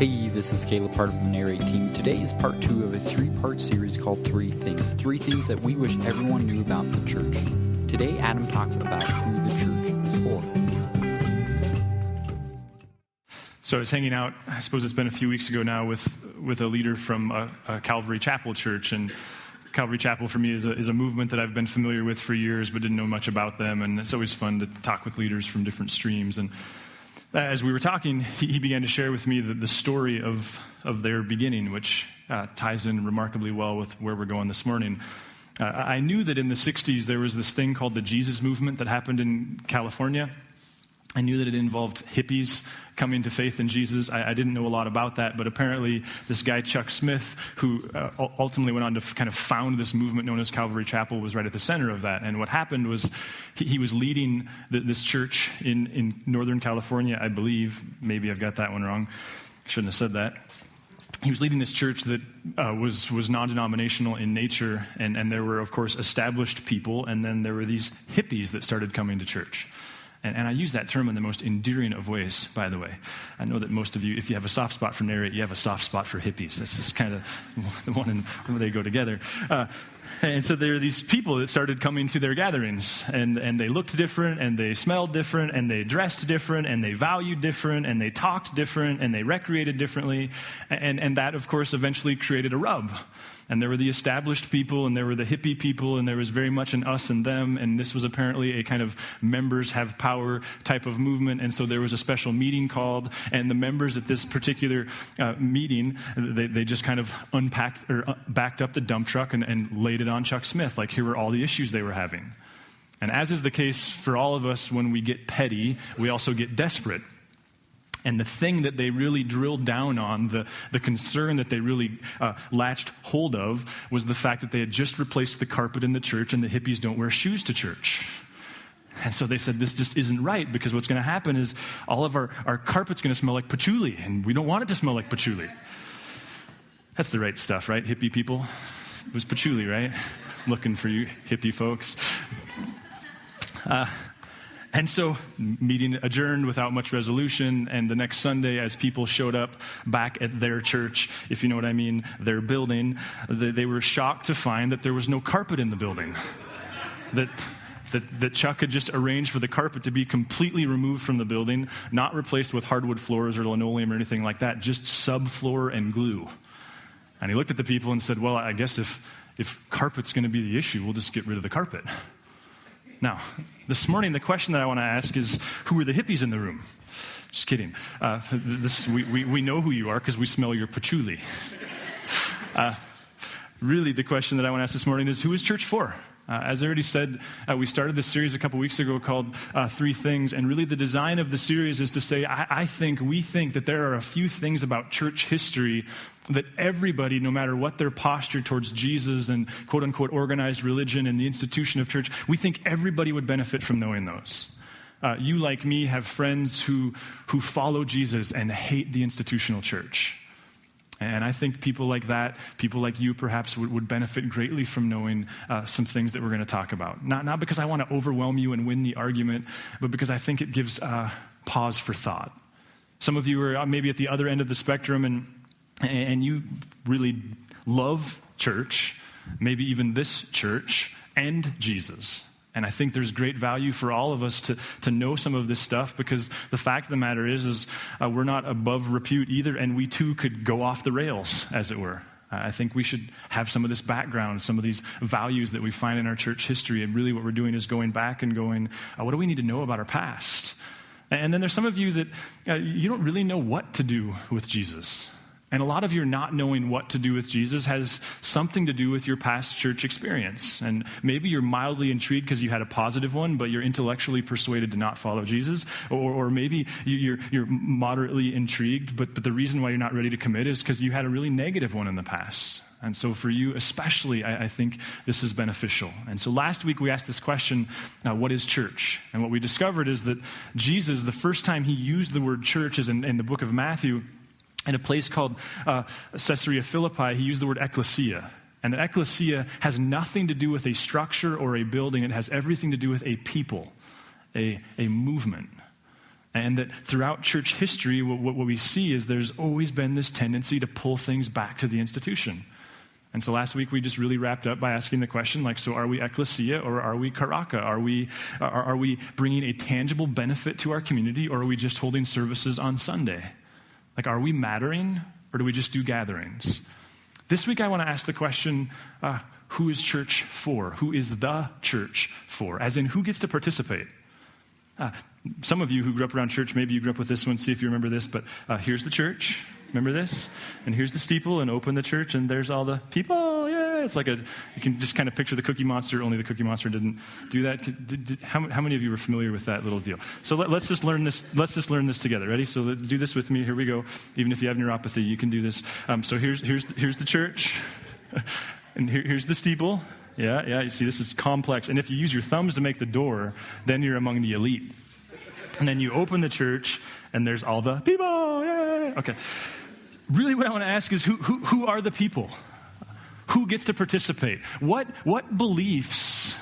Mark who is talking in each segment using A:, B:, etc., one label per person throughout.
A: Hey, this is Caleb, part of the Narrate team. Today is part 2 of a 3-part series called 3 Things. 3 things that we wish everyone knew about the church. Today, Adam talks about who the church is for.
B: So I was hanging out, I suppose it's been a few weeks ago now, with a leader from a Calvary Chapel church. And Calvary Chapel for me is a movement that I've been familiar with for years but didn't know much about them. And it's always fun to talk with leaders from different streams. And as we were talking, he began to share with me the story of their beginning, which ties in remarkably well with where we're going this morning. I knew that in the 60s there was this thing called the Jesus movement that happened in California. I knew that it involved hippies coming to faith in Jesus. I didn't know a lot about that, but apparently this guy, Chuck Smith, who ultimately went on to kind of found this movement known as Calvary Chapel, was right at the center of that. And what happened was he was leading this church in Northern California, I believe. Maybe I've got that one wrong. Shouldn't have said that. He was leading this church that was non-denominational in nature, and there were, of course, established people, and then there were these hippies that started coming to church. And I use that term in the most endearing of ways, by the way. I know that most of you, if you have a soft spot for Narrate, you have a soft spot for hippies. This is kind of the one where they go together. And so there are these people that started coming to their gatherings, and they looked different, and they smelled different, and they dressed different, and they valued different, and they talked different, and they recreated differently. And that, of course, eventually created a rub. And there were the established people, and there were the hippie people, and there was very much an us and them, and this was apparently a kind of members have power type of movement, and so there was a special meeting called, and the members at this particular meeting, they just kind of unpacked or backed up the dump truck and laid it on Chuck Smith, like here were all the issues they were having. And as is the case for all of us when we get petty, we also get desperate. And the thing that they really drilled down on, the concern that they really latched hold of, was the fact that they had just replaced the carpet in the church and the hippies don't wear shoes to church. And so they said, this just isn't right, because what's going to happen is all of our carpet's going to smell like patchouli, and we don't want it to smell like patchouli. That's the right stuff, right, hippie people? It was patchouli, right? Looking for you hippie folks. And so, meeting adjourned without much resolution, and the next Sunday, as people showed up back at their church, if you know what I mean, their building, they were shocked to find that there was no carpet in the building. That Chuck had just arranged for the carpet to be completely removed from the building, not replaced with hardwood floors or linoleum or anything like that, just subfloor and glue. And he looked at the people and said, well, I guess if carpet's going to be the issue, we'll just get rid of the carpet. Now, this morning, the question that I want to ask is, who are the hippies in the room? Just kidding. We know who you are because we smell your patchouli. Really, the question that I want to ask this morning is, who is church for? As I already said, we started this series a couple weeks ago called 3 Things, and really the design of the series is to say, we think that there are a few things about church history that everybody, no matter what their posture towards Jesus and quote-unquote organized religion and the institution of church, we think everybody would benefit from knowing those. You, like me, have friends who follow Jesus and hate the institutional church. And I think people like that, people like you perhaps, would benefit greatly from knowing some things that we're going to talk about. Not because I want to overwhelm you and win the argument, but because I think it gives pause for thought. Some of you are maybe at the other end of the spectrum, and you really love church, maybe even this church, and Jesus. And I think there's great value for all of us to know some of this stuff, because the fact of the matter is we're not above repute either, and we too could go off the rails, as it were. I think we should have some of this background, some of these values that we find in our church history, and really what we're doing is going back and going, what do we need to know about our past? And then there's some of you that you don't really know what to do with Jesus. And a lot of your not knowing what to do with Jesus has something to do with your past church experience. And maybe you're mildly intrigued because you had a positive one, but you're intellectually persuaded to not follow Jesus. Or maybe you're moderately intrigued, but the reason why you're not ready to commit is because you had a really negative one in the past. And so for you especially, I think this is beneficial. And so last week we asked this question, what is church? And what we discovered is that Jesus, the first time he used the word church is in the book of Matthew. In a place called Caesarea Philippi, he used the word ecclesia. And the ecclesia has nothing to do with a structure or a building. It has everything to do with a people, a movement. And that throughout church history, what we see is there's always been this tendency to pull things back to the institution. And so last week we just really wrapped up by asking the question, like, so are we ecclesia or are we karaka? Are we bringing a tangible benefit to our community, or are we just holding services on Sunday? Like, are we mattering, or do we just do gatherings? This week I want to ask the question, who is church for? Who is the church for? As in, who gets to participate? Some of you who grew up around church, maybe you grew up with this one, see if you remember this, but here's the church. Remember this? And here's the steeple, and open the church, and there's all the people. Yeah, it's like you can just kind of picture the Cookie Monster, only the Cookie Monster didn't do that. How many of you were familiar with that little deal? So let's just learn this. Let's just learn this together. Ready? So do this with me. Here we go. Even if you have neuropathy, you can do this. So here's the church, and here's the steeple. Yeah. You see, this is complex. And if you use your thumbs to make the door, then you're among the elite. And then you open the church, and there's all the people. Yay! Okay. Really, what I want to ask is, who are the people? Who gets to participate? What beliefs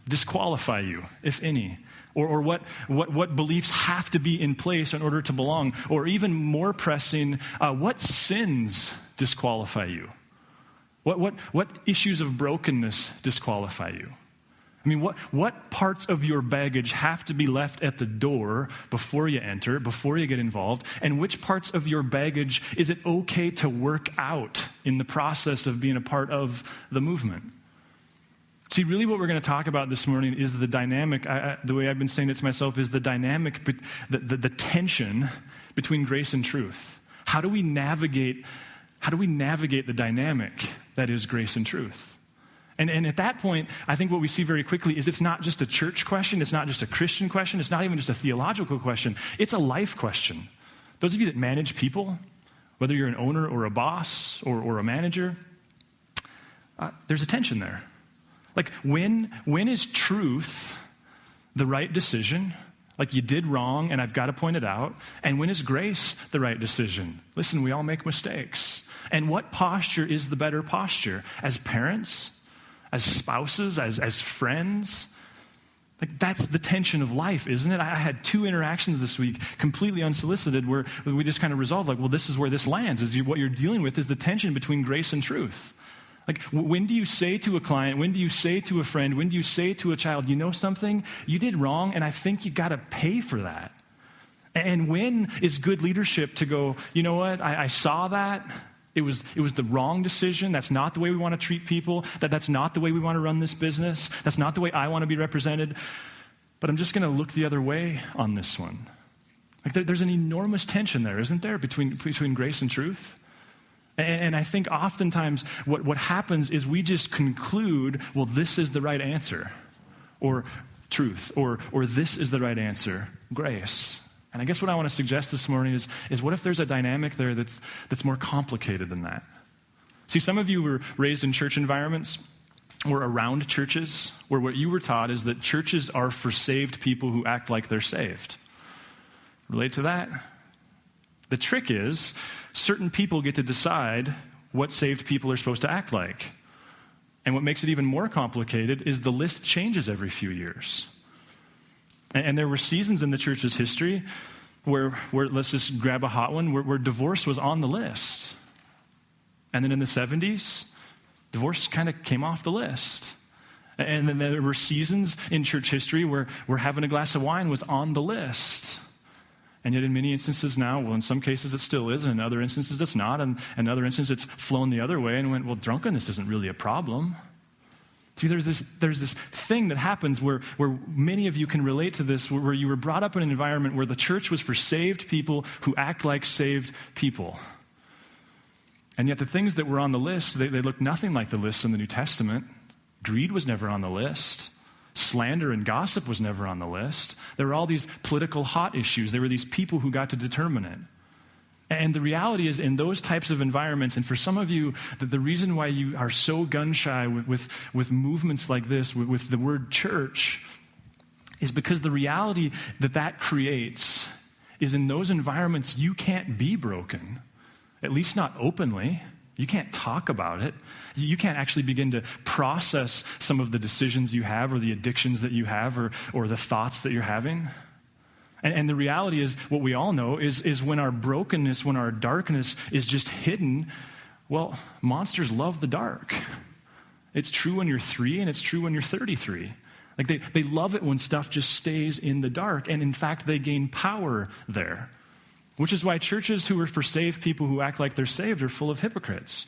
B: disqualify you, if any? Or what beliefs have to be in place in order to belong? Or even more pressing, what sins disqualify you? What issues of brokenness disqualify you? I mean, what parts of your baggage have to be left at the door before you enter, before you get involved? And which parts of your baggage is it okay to work out in the process of being a part of the movement? See, really what we're going to talk about this morning is the dynamic, the way I've been saying it to myself, is the dynamic, the tension between grace and truth. How do we navigate the dynamic that is grace and truth? And at that point, I think what we see very quickly is it's not just a church question, it's not just a Christian question, it's not even just a theological question, it's a life question. Those of you that manage people, whether you're an owner or a boss or a manager, there's a tension there. Like, when is truth the right decision? Like, you did wrong and I've got to point it out. And when is grace the right decision? Listen, we all make mistakes. And what posture is the better posture? As parents? As spouses, as friends? Like, that's the tension of life, isn't it? I had 2 interactions this week, completely unsolicited, where we just kind of resolved, like, well, this is where this lands. What you're dealing with is the tension between grace and truth. Like, when do you say to a client, when do you say to a friend, when do you say to a child, you know something? You did wrong, and I think you got to pay for that. And when is good leadership to go, you know what, I saw that. It was the wrong decision. That's not the way we want to treat people. That's not the way we want to run this business. That's not the way I want to be represented. But I'm just going to look the other way on this one. Like, there's an enormous tension there, isn't there, between grace and truth? And I think oftentimes what happens is we just conclude, well, this is the right answer, or truth, or this is the right answer, grace. And I guess what I want to suggest this morning is what if there's a dynamic there that's more complicated than that? See, some of you were raised in church environments or around churches where what you were taught is that churches are for saved people who act like they're saved. Relate to that? The trick is, certain people get to decide what saved people are supposed to act like. And what makes it even more complicated is the list changes every few years. And there were seasons in the church's history where let's just grab a hot one, where divorce was on the list. And then in the 70s, divorce kind of came off the list. And then there were seasons in church history where having a glass of wine was on the list. And yet in many instances now, well, in some cases it still is, and in other instances it's not, and in other instances it's flown the other way and went, well, drunkenness isn't really a problem. See, there's this thing that happens where many of you can relate to this, where you were brought up in an environment where the church was for saved people who act like saved people. And yet the things that were on the list, they look nothing like the lists in the New Testament. Greed was never on the list. Slander and gossip was never on the list. There were all these political hot issues. There were these people who got to determine it. And the reality is, in those types of environments, and for some of you, the reason why you are so gun-shy with movements like this, with the word church, is because the reality that creates is in those environments you can't be broken, at least not openly. You can't talk about it. You can't actually begin to process some of the decisions you have or the addictions that you have or the thoughts that you're having. And the reality is, what we all know is when our brokenness, when our darkness is just hidden, well, monsters love the dark. It's true when you're 3 and it's true when you're 33. Like they love it when stuff just stays in the dark. And in fact, they gain power there. Which is why churches who are for saved people who act like they're saved are full of hypocrites.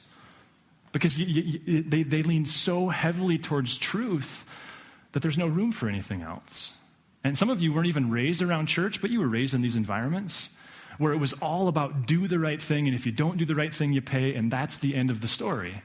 B: Because they lean so heavily towards truth that there's no room for anything else. And some of you weren't even raised around church, but you were raised in these environments where it was all about do the right thing, and if you don't do the right thing, you pay, and that's the end of the story.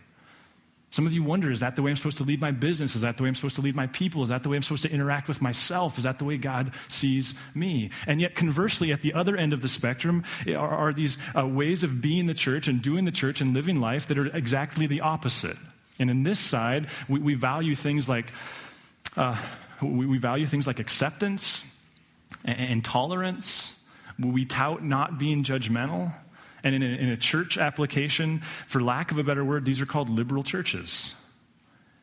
B: Some of you wonder, is that the way I'm supposed to lead my business? Is that the way I'm supposed to lead my people? Is that the way I'm supposed to interact with myself? Is that the way God sees me? And yet, conversely, at the other end of the spectrum are these ways of being the church and doing the church and living life that are exactly the opposite. And in this side, we value things like acceptance and tolerance. We tout not being judgmental. And in a church application, for lack of a better word, these are called liberal churches.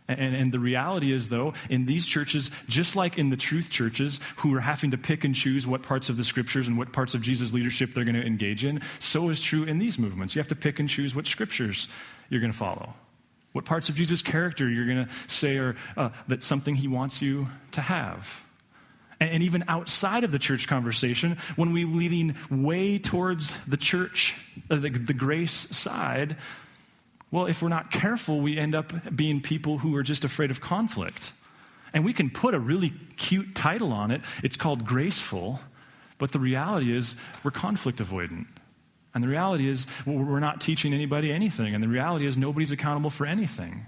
B: And the reality is, though, in these churches, just like in the truth churches, who are having to pick and choose what parts of the scriptures and what parts of Jesus' leadership they're going to engage in, so is true in these movements. You have to pick and choose what scriptures you're going to follow. What parts of Jesus' character you're going to say are that's something he wants you to have. And even outside of the church conversation, when we lean way towards the church, the grace side, well, if we're not careful, we end up being people who are just afraid of conflict. And we can put a really cute title on it. It's called graceful. But the reality is we're conflict avoidant. And the reality is we're not teaching anybody anything. And the reality is nobody's accountable for anything.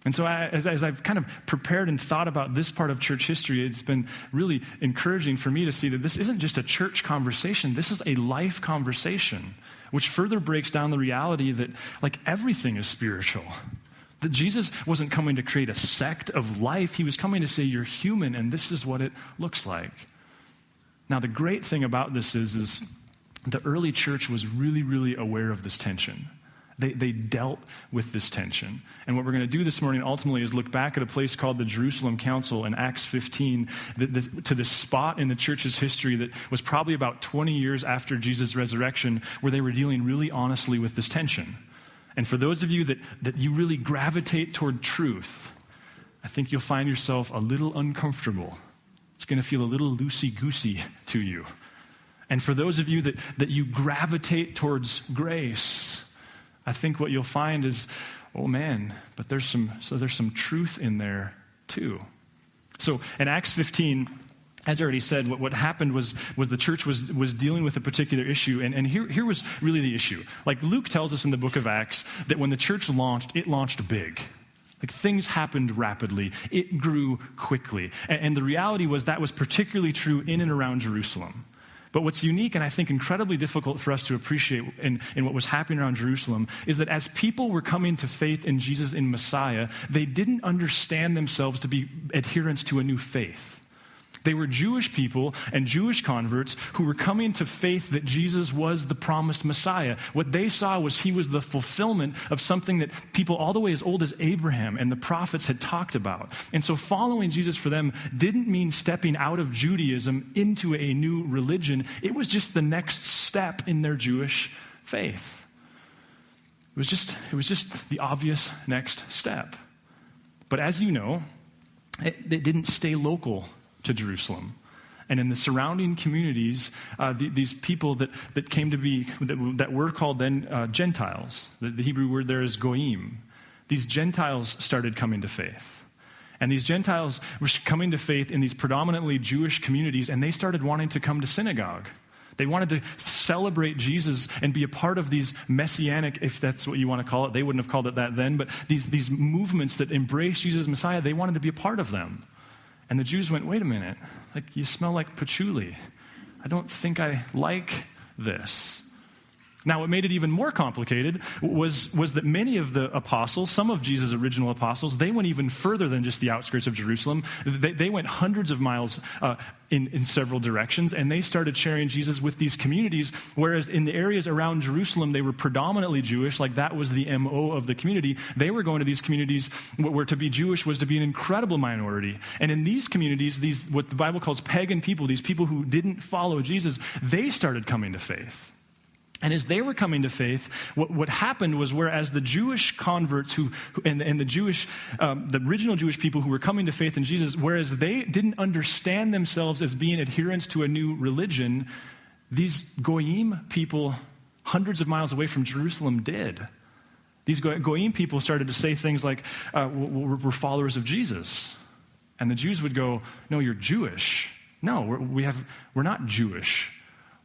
B: And so as I've kind of prepared and thought about this part of church history, it's been really encouraging for me to see that this isn't just a church conversation. This is a life conversation, which further breaks down the reality that, like, everything is spiritual. That Jesus wasn't coming to create a sect of life. He was coming to say, you're human, and this is what it looks like. Now, the great thing about this is the early church was really, really aware of this tension. They dealt with this tension. And what we're going to do this morning ultimately is look back at a place called the Jerusalem Council in Acts 15 to this spot in the church's history that was probably about 20 years after Jesus' resurrection, where they were dealing really honestly with this tension. And for those of you that you really gravitate toward truth, I think you'll find yourself a little uncomfortable. It's going to feel a little loosey-goosey to you. And for those of you that you gravitate towards grace, I think what you'll find is, oh man, but there's some truth in there too. So in Acts 15, as I already said, what happened was the church was dealing with a particular issue, and here was really the issue. Like Luke tells us in the book of Acts that when the church launched, it launched big. Like things happened rapidly. It grew quickly. And the reality was that was particularly true in and around Jerusalem. But what's unique and I think incredibly difficult for us to appreciate in what was happening around Jerusalem is that as people were coming to faith in Jesus in Messiah, they didn't understand themselves to be adherents to a new faith. They were Jewish people and Jewish converts who were coming to faith that Jesus was the promised Messiah. What they saw was he was the fulfillment of something that people all the way as old as Abraham and the prophets had talked about. And so following Jesus for them didn't mean stepping out of Judaism into a new religion. It was just the next step in their Jewish faith. It was just the obvious next step. But as you know, it didn't stay local to Jerusalem. And in the surrounding communities, these people that came to be, that were called then Gentiles, the Hebrew word there is goyim, these Gentiles started coming to faith. And these Gentiles were coming to faith in these predominantly Jewish communities, and they started wanting to come to synagogue. They wanted to celebrate Jesus and be a part of these messianic, if that's what you want to call it. They wouldn't have called it that then, but these movements that embrace Jesus Messiah, they wanted to be a part of them. And the Jews went, wait a minute, like you smell like patchouli. I don't think I like this. Now, what made it even more complicated was that many of the apostles, some of Jesus' original apostles, they went even further than just the outskirts of Jerusalem. They went hundreds of miles in several directions, and they started sharing Jesus with these communities, whereas in the areas around Jerusalem, they were predominantly Jewish, like that was the MO of the community. They were going to these communities where to be Jewish was to be an incredible minority. And in these communities, these what the Bible calls pagan people, these people who didn't follow Jesus, they started coming to faith. And as they were coming to faith, what happened was whereas the Jewish converts and the original Jewish people who were coming to faith in Jesus, whereas they didn't understand themselves as being adherents to a new religion, these Goyim people hundreds of miles away from Jerusalem did. These Goyim people started to say things like, we're followers of Jesus. And the Jews would go, no, you're Jewish. No, we're not Jewish.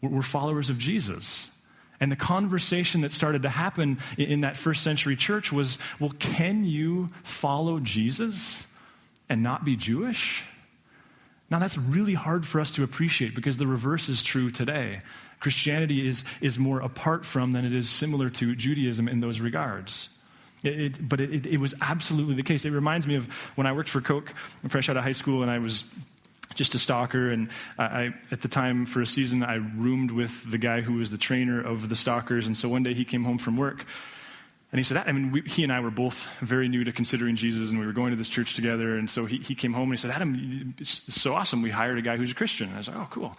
B: We're followers of Jesus. And the conversation that started to happen in that first century church was, well, can you follow Jesus and not be Jewish? Now, that's really hard for us to appreciate because the reverse is true today. Christianity is more apart from than it is similar to Judaism in those regards. But it was absolutely the case. It reminds me of when I worked for Coke fresh out of high school, and I was just a stalker, and at the time, for a season, I roomed with the guy who was the trainer of the stalkers, and so one day he came home from work, and he said, he and I were both very new to considering Jesus, and we were going to this church together, and so he came home and he said, Adam, it's so awesome, we hired a guy who's a Christian. And I was like, oh, cool.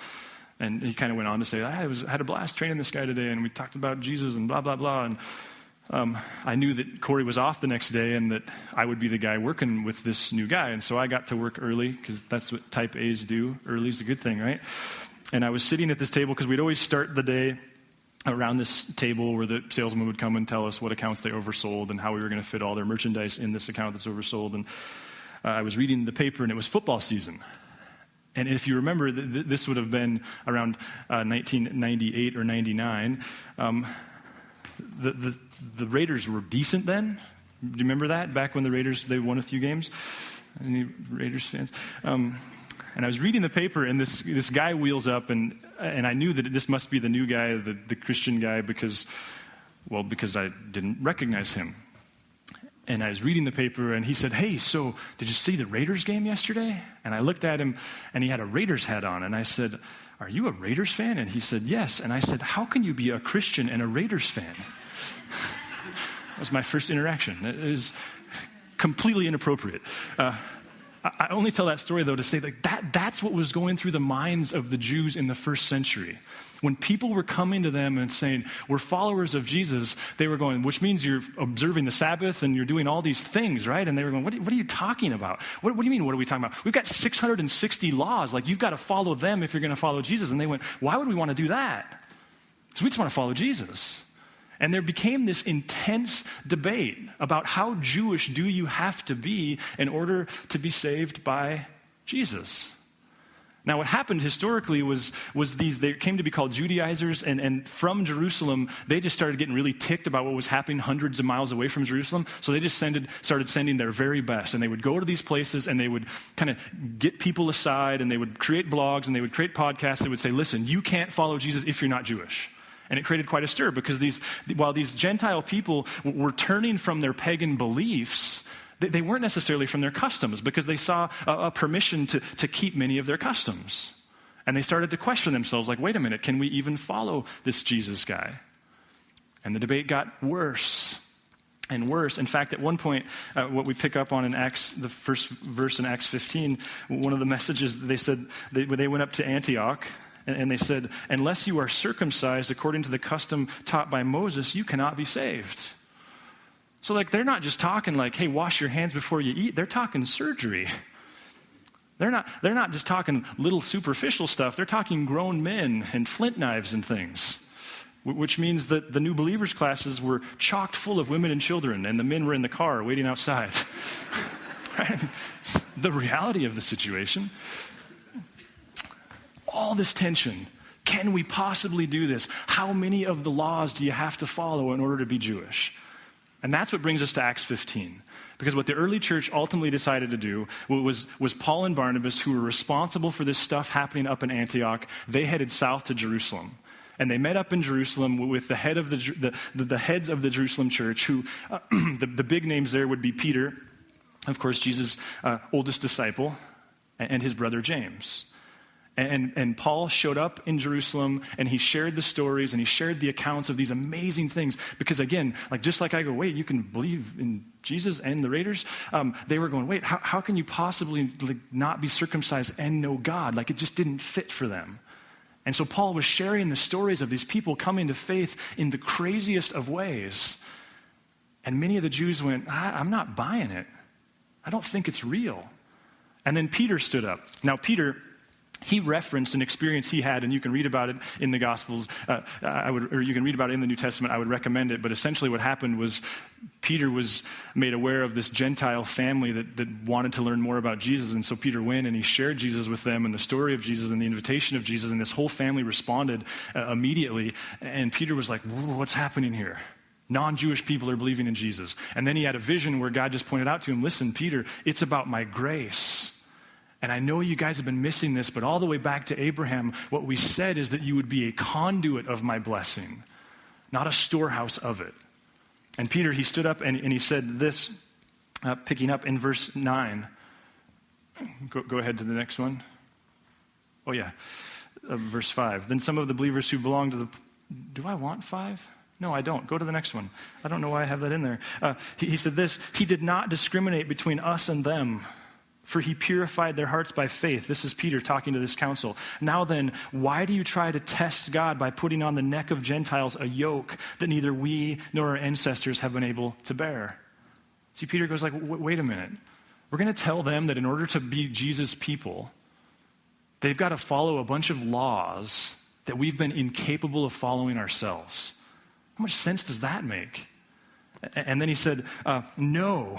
B: And he kind of went on to say, I had a blast training this guy today, and we talked about Jesus and blah, blah, blah, and I knew that Corey was off the next day and that I would be the guy working with this new guy. And so I got to work early because that's what type A's do. Early's a good thing, right? And I was sitting at this table because we'd always start the day around this table where the salesman would come and tell us what accounts they oversold and how we were going to fit all their merchandise in this account that's oversold. And I was reading the paper, and it was football season. And if you remember, this would have been around 1998 or 99. The Raiders were decent then. Do you remember that? Back when the Raiders, they won a few games? Any Raiders fans? And I was reading the paper, and this guy wheels up, and I knew that this must be the new guy, the Christian guy, because I didn't recognize him. And I was reading the paper, and he said, hey, so did you see the Raiders game yesterday? And I looked at him, and he had a Raiders hat on, and I said, are you a Raiders fan? And he said, yes. And I said, how can you be a Christian and a Raiders fan? That was my first interaction. It is completely inappropriate. I only tell that story, though, to say that's what was going through the minds of the Jews in the first century. When people were coming to them and saying, we're followers of Jesus, they were going, which means you're observing the Sabbath and you're doing all these things, right? And they were going, what are you talking about? What do you mean, what are we talking about? We've got 660 laws. Like, you've got to follow them if you're going to follow Jesus. And they went, why would we want to do that? Because we just want to follow Jesus. And there became this intense debate about how Jewish do you have to be in order to be saved by Jesus. Now, what happened historically was they came to be called Judaizers, and from Jerusalem, they just started getting really ticked about what was happening hundreds of miles away from Jerusalem. So they just started sending their very best, and they would go to these places, and they would kind of get people aside, and they would create blogs, and they would create podcasts. They would say, listen, you can't follow Jesus if you're not Jewish. And it created quite a stir because while these Gentile people were turning from their pagan beliefs, they weren't necessarily from their customs because they saw a permission to keep many of their customs. And they started to question themselves like, wait a minute, can we even follow this Jesus guy? And the debate got worse and worse. In fact, at one point, what we pick up on in Acts, the first verse in Acts 15, one of the messages, they said, they went up to Antioch, and they said, unless you are circumcised according to the custom taught by Moses, you cannot be saved. So they're not just talking like, hey, wash your hands before you eat. They're talking surgery. They're not just talking little superficial stuff. They're talking grown men and flint knives and things, which means that the new believers classes were chocked full of women and children, and the men were in the car waiting outside. Right? The reality of the situation. All this tension. Can we possibly do this? How many of the laws do you have to follow in order to be Jewish? And that's what brings us to Acts 15. Because what the early church ultimately decided to do was Paul and Barnabas, who were responsible for this stuff happening up in Antioch, they headed south to Jerusalem. And they met up in Jerusalem with the head of the heads of the Jerusalem church, who the big names there would be Peter, of course, Jesus' oldest disciple, and his brother James. And Paul showed up in Jerusalem, and he shared the stories, and he shared the accounts of these amazing things. Because again, just like I go, wait, you can believe in Jesus and the Raiders? They were going, wait, how can you possibly not be circumcised and know God? It just didn't fit for them. And so Paul was sharing the stories of these people coming to faith in the craziest of ways. And many of the Jews went, I'm not buying it. I don't think it's real. And then Peter stood up. Now, Peter, he referenced an experience he had, and you can read about it in the Gospels, or you can read about it in the New Testament. I would recommend it. But essentially what happened was Peter was made aware of this Gentile family that wanted to learn more about Jesus. And so Peter went and he shared Jesus with them and the story of Jesus and the invitation of Jesus. And this whole family responded immediately. And Peter was like, what's happening here? Non-Jewish people are believing in Jesus. And then he had a vision where God just pointed out to him, listen, Peter, it's about my grace. And I know you guys have been missing this, but all the way back to Abraham, what we said is that you would be a conduit of my blessing, not a storehouse of it. And Peter, he stood up and he said this, picking up in verse 9. Go ahead to the next one. Oh, yeah. Verse 5. Then some of the believers who belonged to the... Do I want 5? No, I don't. Go to the next one. I don't know why I have that in there. He said this, he did not discriminate between us and them, for he purified their hearts by faith. This is Peter talking to this council. Now then, why do you try to test God by putting on the neck of Gentiles a yoke that neither we nor our ancestors have been able to bear? See, Peter goes wait a minute. We're going to tell them that in order to be Jesus' people, they've got to follow a bunch of laws that we've been incapable of following ourselves. How much sense does that make? And then he said, no,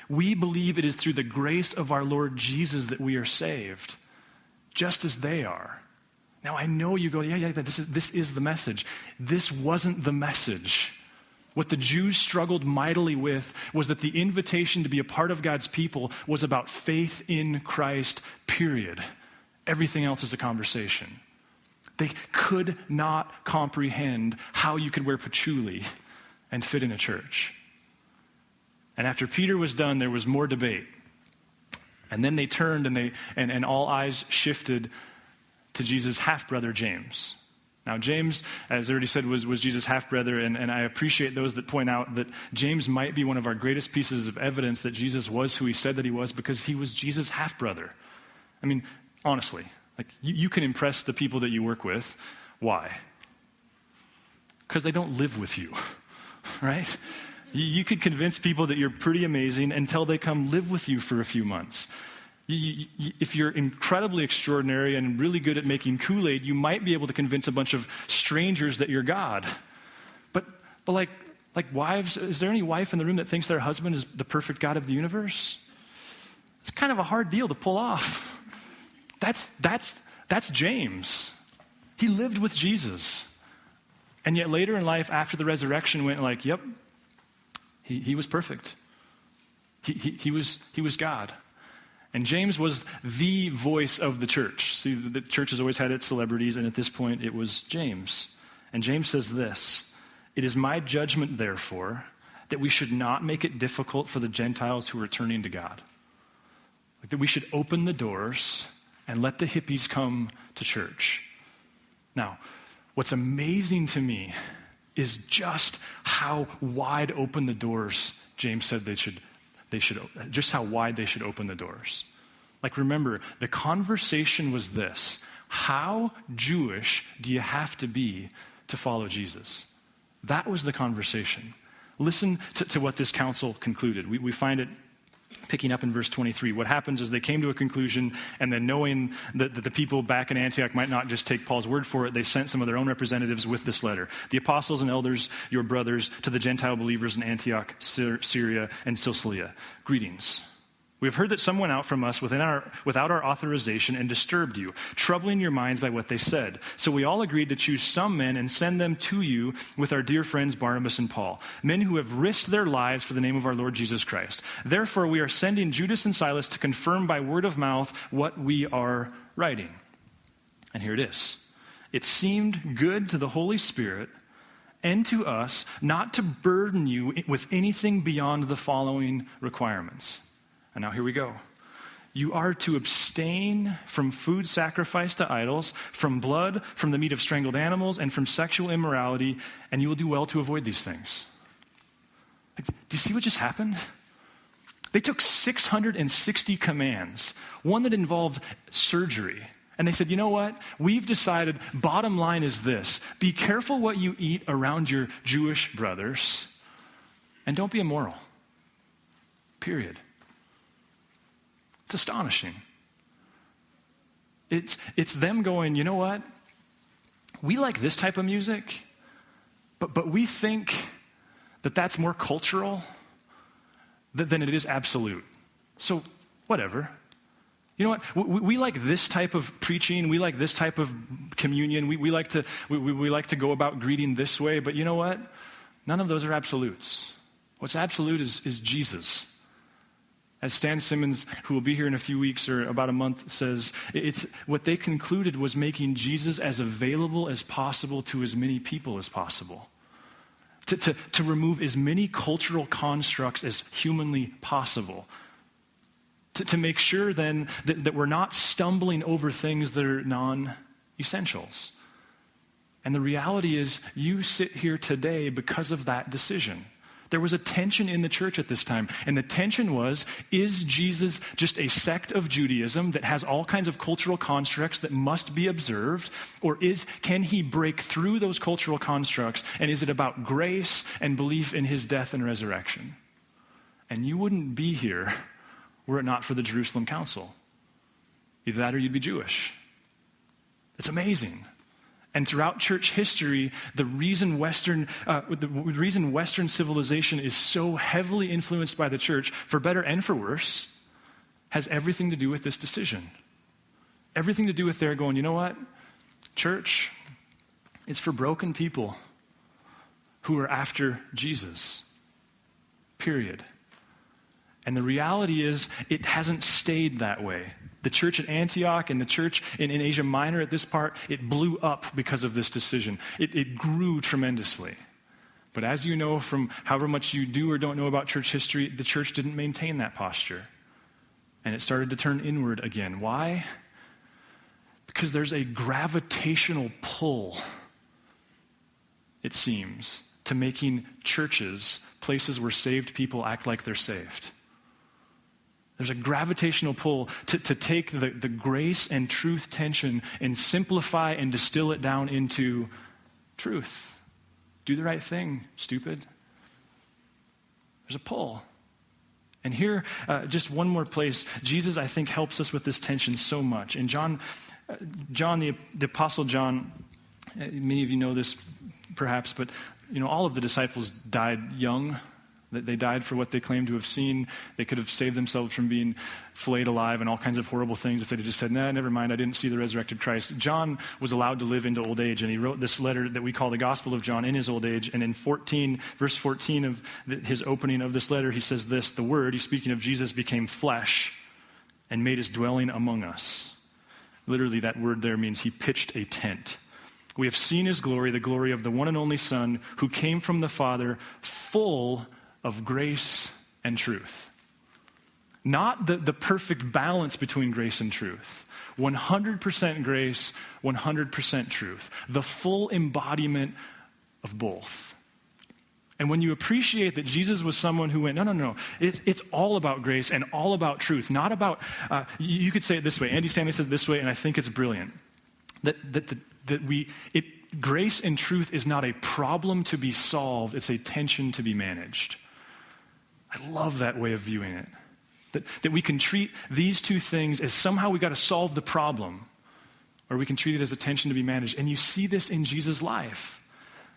B: we believe it is through the grace of our Lord Jesus that we are saved, just as they are. Now I know you go, yeah, this is the message. This wasn't the message. What the Jews struggled mightily with was that the invitation to be a part of God's people was about faith in Christ, period. Everything else is a conversation. They could not comprehend how you could wear patchouli and fit in a church. And after Peter was done, there was more debate. And then they turned and all eyes shifted to Jesus' half-brother James. Now James, as I already said, was Jesus' half-brother, and I appreciate those that point out that James might be one of our greatest pieces of evidence that Jesus was who he said that he was, because he was Jesus' half-brother. I mean, honestly. You can impress the people that you work with. Why? Because they don't live with you, right? You could convince people that you're pretty amazing until they come live with you for a few months. If you're incredibly extraordinary and really good at making Kool-Aid, you might be able to convince a bunch of strangers that you're God. But like wives, is there any wife in the room that thinks their husband is the perfect God of the universe? It's kind of a hard deal to pull off. That's James. He lived with Jesus. And yet later in life, after the resurrection, went yep, he was perfect. He was God. And James was the voice of the church. See, the church has always had its celebrities, and at this point it was James. And James says this, it is my judgment, therefore, that we should not make it difficult for the Gentiles who are turning to God. That we should open the doors and let the hippies come to church. Now, what's amazing to me is just how wide open the doors James said they should just how wide they should open the doors. Remember, the conversation was this: how Jewish do you have to be to follow Jesus? That was the conversation. Listen to what this council concluded. We find it picking up in verse 23. What happens is they came to a conclusion, and then knowing that the people back in Antioch might not just take Paul's word for it, they sent some of their own representatives with this letter. The apostles and elders, your brothers, to the Gentile believers in Antioch, Syria, and Cilicia. Greetings. We have heard that some went out from us without our authorization and disturbed you, troubling your minds by what they said. So we all agreed to choose some men and send them to you with our dear friends Barnabas and Paul, men who have risked their lives for the name of our Lord Jesus Christ. Therefore, we are sending Judas and Silas to confirm by word of mouth what we are writing. And here it is. it seemed good to the Holy Spirit and to us not to burden you with anything beyond the following requirements. And now here we go. You are to abstain from food sacrificed to idols, from blood, from the meat of strangled animals, and from sexual immorality, and you will do well to avoid these things. Do you see what just happened? They took 660 commands, one that involved surgery, and they said, you know what? We've decided, bottom line is this: be careful what you eat around your Jewish brothers, and don't be immoral. Period. It's astonishing. It's them going, you know what? We like this type of music, but we think that that's more cultural than it is absolute. So whatever. You know what? We like this type of preaching. We like this type of communion. We like to go about greeting this way. But you know what? None of those are absolutes. What's absolute is Jesus. As Stan Simmons, who will be here in a few weeks or about a month, says, it's what they concluded was making Jesus as available as possible to as many people as possible. To remove as many cultural constructs as humanly possible. To make sure then that we're not stumbling over things that are non-essentials. And the reality is, you sit here today because of that decision. There was a tension in the church at this time, and the tension was, is Jesus just a sect of Judaism that has all kinds of cultural constructs that must be observed, or can he break through those cultural constructs, and is it about grace and belief in his death and resurrection? And you wouldn't be here were it not for the Jerusalem Council. Either that or you'd be Jewish. It's amazing. And throughout church history, the reason Western civilization is so heavily influenced by the church, for better and for worse, has everything to do with this decision. Everything to do with their going, you know what? Church, it's for broken people who are after Jesus. Period. And the reality is, it hasn't stayed that way. The church at Antioch and the church in Asia Minor at this part, it blew up because of this decision. It grew tremendously. But as you know from however much you do or don't know about church history, the church didn't maintain that posture. And it started to turn inward again. Why? Because there's a gravitational pull, it seems, to making churches places where saved people act like they're saved. There's a gravitational pull to take the grace and truth tension and simplify and distill it down into truth. Do the right thing, stupid. There's a pull. And here, just one more place, Jesus, I think, helps us with this tension so much. In John, the Apostle John, many of you know this perhaps, but all of the disciples died young. They died for what they claimed to have seen. They could have saved themselves from being flayed alive and all kinds of horrible things if they had just said, nah, never mind, I didn't see the resurrected Christ. John was allowed to live into old age, and he wrote this letter that we call the Gospel of John in his old age. And in verse 14 of his opening of this letter, he says this: the Word, he's speaking of Jesus, became flesh and made his dwelling among us. Literally, that word there means he pitched a tent. We have seen his glory, the glory of the one and only Son, who came from the Father, full of grace and truth. Not the perfect balance between grace and truth. 100% grace, 100% truth. The full embodiment of both. And when you appreciate that Jesus was someone who went, no, it's all about grace and all about truth. Not about, you could say it this way. Andy Stanley said it this way, and I think it's brilliant. Grace and truth is not a problem to be solved, it's a tension to be managed. I love that way of viewing it. That we can treat these two things as somehow we got to solve the problem, or we can treat it as a tension to be managed. And you see this in Jesus' life.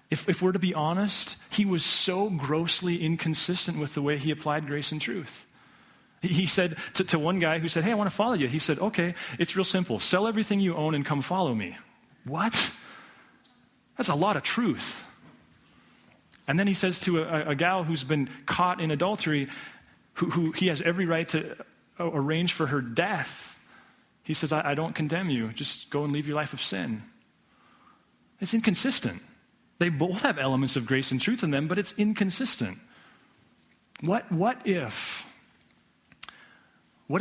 B: If we're to be honest, he was so grossly inconsistent with the way he applied grace and truth. He said to one guy who said, hey, I want to follow you. He said, okay, it's real simple. Sell everything you own and come follow me. What? That's a lot of truth. And then he says to a gal who's been caught in adultery, who he has every right to arrange for her death, he says, I don't condemn you. Just go and live your life of sin. It's inconsistent. They both have elements of grace and truth in them, but it's inconsistent. What if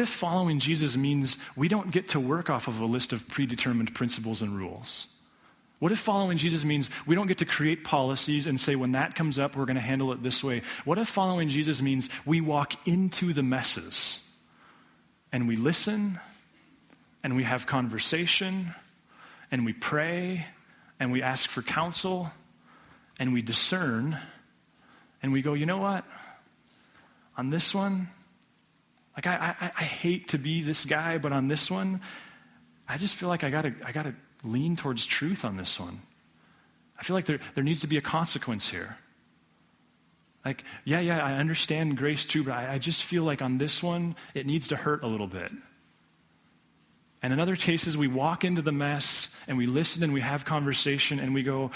B: following Jesus means we don't get to work off of a list of predetermined principles and rules? What if following Jesus means we don't get to create policies and say when that comes up, we're going to handle it this way? What if following Jesus means we walk into the messes and we listen and we have conversation and we pray and we ask for counsel and we discern and we go, you know what? On this one, like I hate to be this guy, but on this one, I just feel like I gotta lean towards truth on this one. I feel like there needs to be a consequence here. Like, yeah, I understand grace too, but I just feel like on this one, it needs to hurt a little bit. And in other cases, we walk into the mess and we listen and we have conversation and we go,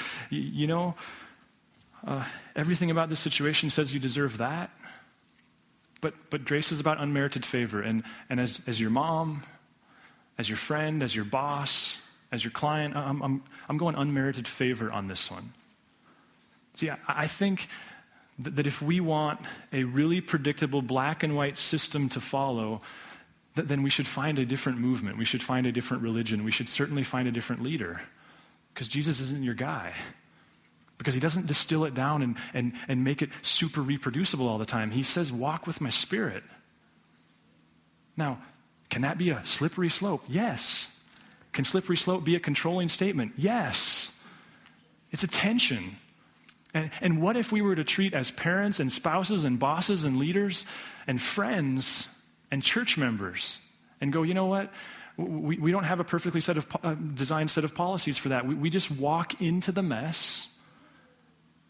B: everything about this situation says you deserve that. But grace is about unmerited favor. And as your mom, as your friend, as your boss, as your client, I'm going unmerited favor on this one. See, I think that if we want a really predictable black and white system to follow, then we should find a different movement. We should find a different religion. We should certainly find a different leader. Because Jesus isn't your guy. Because he doesn't distill it down and make it super reproducible all the time. He says, walk with my spirit. Now, can that be a slippery slope? Yes. Can slippery slope be a controlling statement? Yes. It's a tension. And what if we were to treat as parents and spouses and bosses and leaders and friends and church members and go, you know what? We don't have a perfectly designed set of policies for that. We just walk into the mess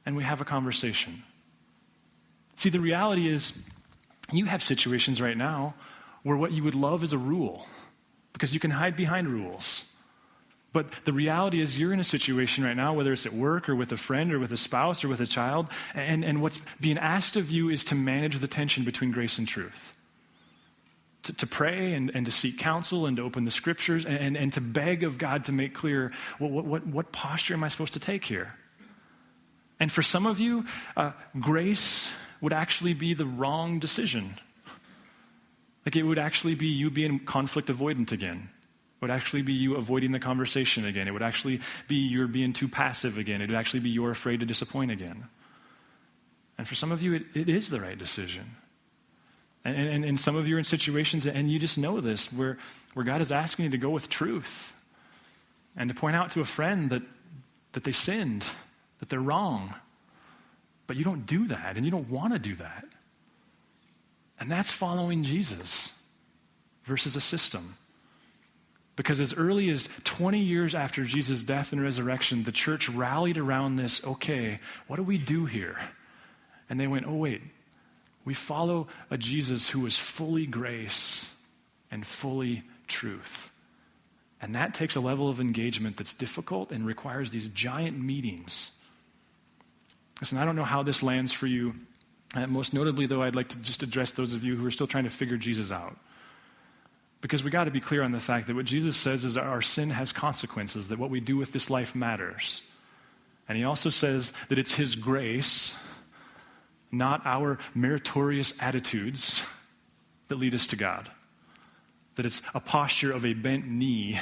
B: and we have a conversation. See, the reality is you have situations right now where what you would love is a rule because you can hide behind rules. But the reality is you're in a situation right now, whether it's at work or with a friend or with a spouse or with a child, and what's being asked of you is to manage the tension between grace and truth. To pray and to seek counsel and to open the scriptures and to beg of God to make clear, what posture am I supposed to take here? And for some of you, grace would actually be the wrong decision. Like it would actually be you being conflict avoidant again. It would actually be you avoiding the conversation again. It would actually be you're being too passive again. It would actually be you're afraid to disappoint again. And for some of you, it is the right decision. And some of you are in situations, and you just know this, where God is asking you to go with truth and to point out to a friend that they sinned, that they're wrong. But you don't do that, and you don't want to do that. And that's following Jesus versus a system. Because as early as 20 years after Jesus' death and resurrection, the church rallied around this, okay, what do we do here? And they went, oh wait, we follow a Jesus who is fully grace and fully truth. And that takes a level of engagement that's difficult and requires these giant meetings. Listen, I don't know how this lands for you. Most notably, though, I'd like to just address those of you who are still trying to figure Jesus out. Because we got to be clear on the fact that what Jesus says is our sin has consequences, that what we do with this life matters. And he also says that it's his grace, not our meritorious attitudes, that lead us to God. That it's a posture of a bent knee,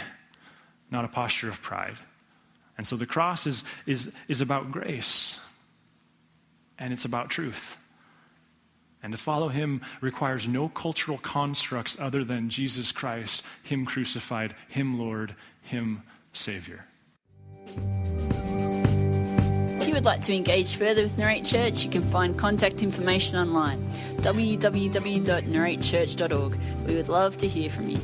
B: not a posture of pride. And so the cross is about grace, and it's about truth. And to follow him requires no cultural constructs other than Jesus Christ, him crucified, him Lord, him Savior.
C: If you would like to engage further with Narrate Church, you can find contact information online, www.narratechurch.org. We would love to hear from you.